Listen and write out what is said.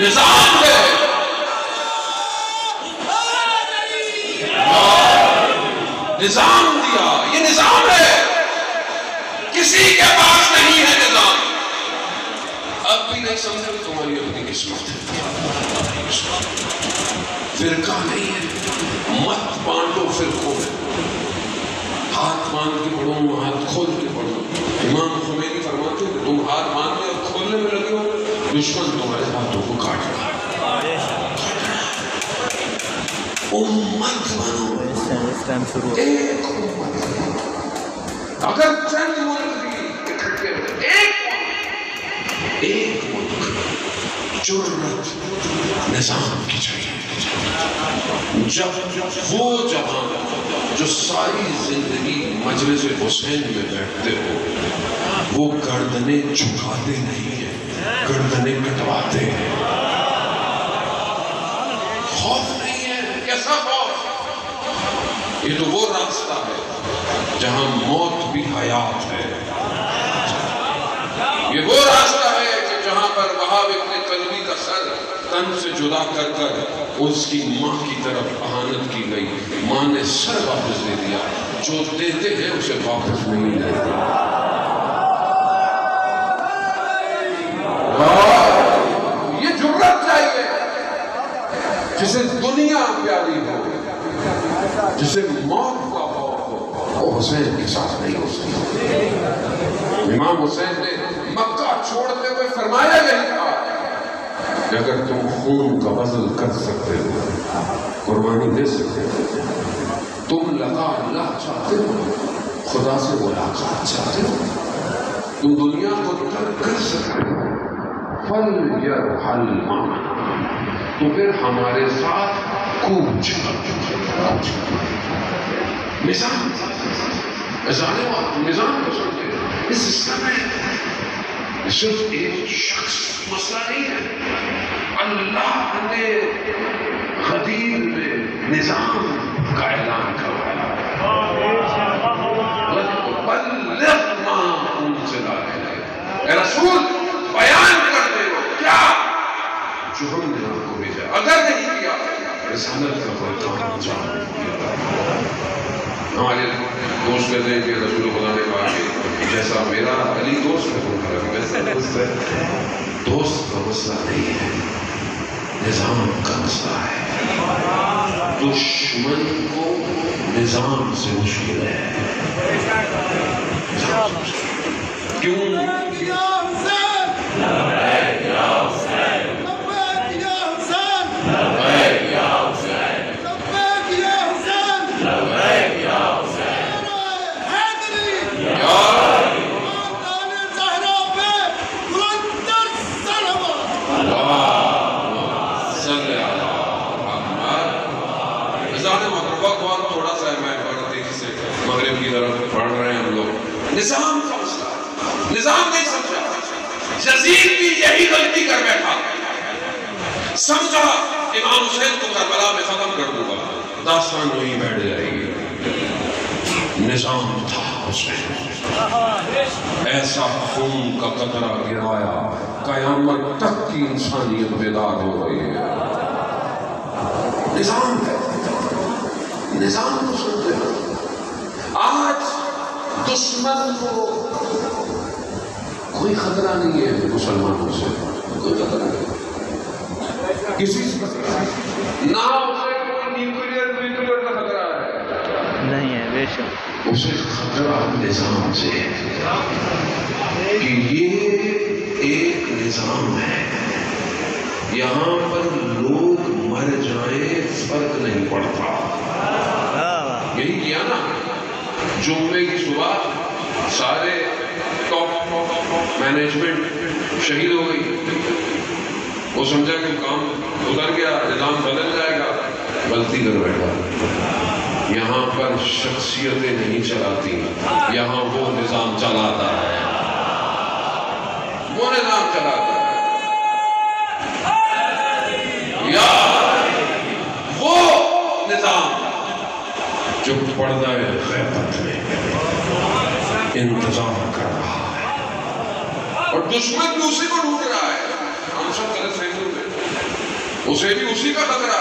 نظام ہے، نظام دیا، یہ نظام ہے، کسی کے پاس نہیں ہے نظام۔ اب بھی نہیں سمجھے تمہاری اپنی قسمت ہے، فرقہ نہیں ہے، مت بانٹو فرقوں میں، ہاتھ باندھ کے پڑھو، ہاتھ کھول کے پڑھو۔ امام خمینی فرماتے ہیں تم ہاتھ باندھنے اور کھولنے میں لگے ہو، دشمن تمہارے ہاتھوں کو کاٹ رہا ہے۔ امت بنو، ایک امت، اگر چند ملک بھی اکٹھے ہوئے، ایک ملک، جرت نظام کی چاہیے۔ جب وہ جہاں جو ساری زندگی مجلس حسین میں بیٹھتے ہو، وہ گردنیں جھکاتے نہیں ہیں، گردنیں کٹواتے ہیں۔ خوف نہیں ہے، کیسا خوف؟ یہ تو وہ راستہ ہے جہاں موت بھی حیات ہے، یہ وہ راستہ ہے کہ جہاں پر وہاب ابن کلبی کا سر تن سے جدا کر کر اس کی ماں کی طرف اہانت کی گئی، ماں نے سر واپس دے دیا، جو دیتے ہیں اسے واپس نہیں لیتے۔ یہ جرت چاہیے جسے دنیا پیاری ہو، جسے موت کا خوف ہو، وہ حسین کے ساتھ نہیں ہو سکتا۔ امام حسین نے مکہ چھوڑتے ہوئے فرمایا یہی تھا کہ اگر تم خون کا بذل کر سکتے ہو، قربانی دے سکتے ہو، تم لقا اللہ چاہتے ہو، خدا سے ملاقات چاہتے ہو، تم دنیا کو ترک کر سکتے ہو، فَلْيَرْحَلْ مَعَنَا، تو پھر ہمارے ساتھ کوچ۔ نظام نظام کو سمجھے، اس سسٹم میں صرف ایک شخص مسئلہ نہیں ہے، اللہ نے غدیر میں نظام کا اعلان کروایا۔ بلغ ما انزل الیک، اے رسول بیان کر دے وہ کیا جو ہم نے آپ کو بھیجا، اگر نہیں کیا رسالت کا کوئی کام انجام نہیں دیا۔ ہمارے دوست کہتے ہیں کہ رسول خدا نے کہا کہ جیسا میرا علی دوست ہے تمہارا ویسا دوست ہے۔ دوست کا مسئلہ نہیں ہے، نظام کا مسئلہ ہے۔ دشمن کو نظام سے مشکل ہے۔ کیوں؟ نظام کا مسئلہ، نظام نہیں سمجھا۔ یزید بھی یہی غلطی کر بیٹھا، سمجھا امام حسین کو کربلا میں ختم کر دوں گا، داستان وہیں بیٹھ جائے گی۔ نظام تھا اس میں، ایسا خون کا قطرہ گرایا، قیامت تک کی انسانیت بیدار ہو رہی ہے۔ نظام ہے، نظام کو سنتے ہیں۔ آج دشمن کو کوئی خطرہ نہیں ہے، مسلمانوں سے کوئی خطرہ نہیں، کسی سے نہ اسے کوئی نیوکلیئر کا خطرہ ہے، نہیں ہے بے شک، اسے خطرہ نظام سے ہے کہ یہ ایک نظام ہے، یہاں پر لوگ مر جائیں فرق نہیں پڑتا۔ یہی کیا نا جمعے کی صبح سارے ٹاپ مینجمنٹ شہید ہو گئی، وہ سمجھا کہ کام اتر گیا، نظام بدل جائے گا، غلطی کر بیٹھا۔ یہاں پر شخصیتیں نہیں چلاتی، یہاں وہ نظام چلاتا ہے، وہ نظام چلاتا ہے، یا وہ نظام جو پردہ غیبت میں انتظار کر رہا ہے، اور دشمن بھی اسی کو ڈھونڈ رہا ہے۔ ہم سب غلط فہمی میں اسے بھی اسی کا خطرہ ہے.